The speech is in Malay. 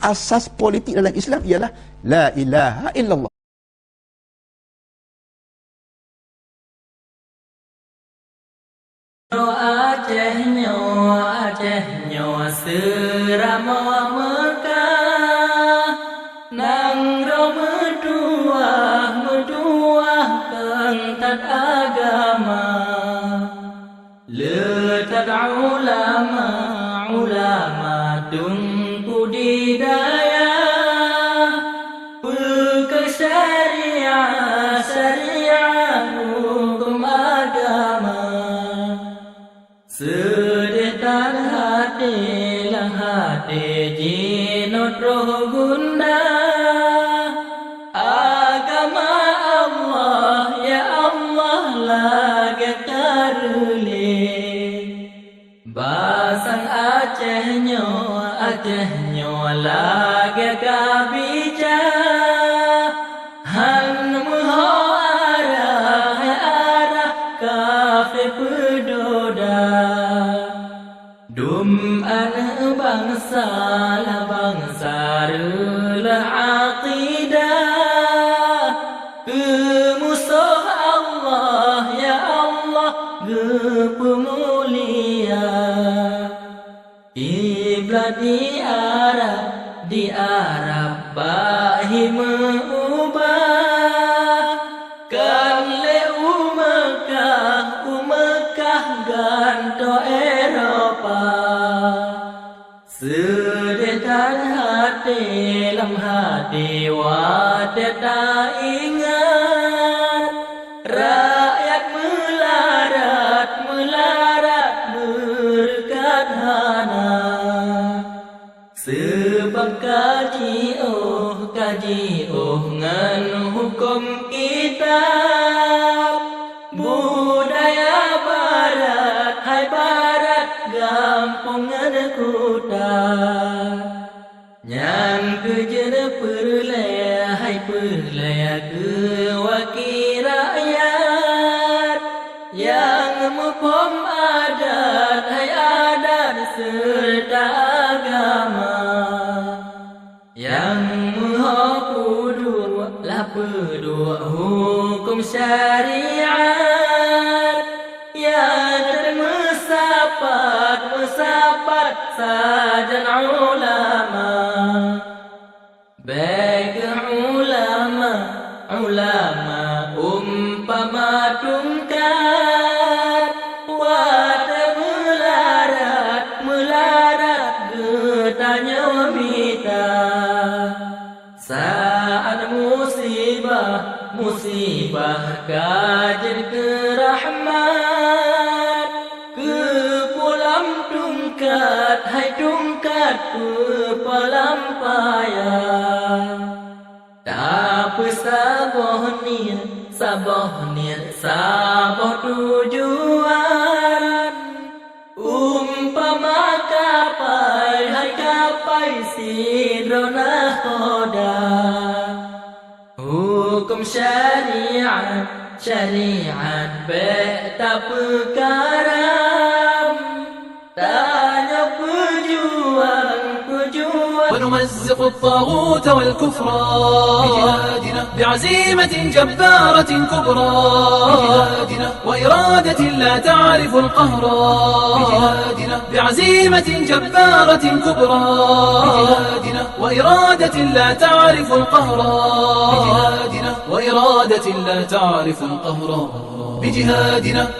asas politik dalam Islam ialah la ilaha illallah. Acehnya serama Mekah, nang meduah kentat agama, letak ulama tungku didaya, pegang syariah hukum agama. Sedetan hati jinut roh gunda, agama Allah ya Allah lagi karule. Basang Acehnya lagi kabija, han muho arah kafe pedoda. Dum anak bangsa lah bangsa relah aqidah, kemusuh Allah ya Allah gepemulia. Iblat di Arab bahi mengubah, kan leu Mekah ganto Eropa. Sedetan hati lam hati wadah tak ingat, rakyat melarat berkat hana. Sebab kaji ngan hukum kitab, budaya barat hai barat gampungan kuta. Yang kejer perlaya ke wakil rakyat, yang mempom adat serta agama, yang pedua hukum syariat, yang termesapat sajan ulama. Baik ulama umpama tungkat, wadah melarat getanya mita. Saat musibah kajen kerahmat, ke pulam tungkat ke pelampayah. Tapi saboh niat tujuan, umpama kapai sidrona khoda. Hukum syariat beta pekaram, tanya pejuang. ونمزق الطاغوت والكفر بجهادنا بعزيمة جبارة كبرى بجهادنا وإرادة لا تعرف القهر بجهادنا بعزيمة جبارة كبرى بجهادنا وإرادة لا تعرف القهر بجهادنا وإرادة لا تعرف القهر بجهادنا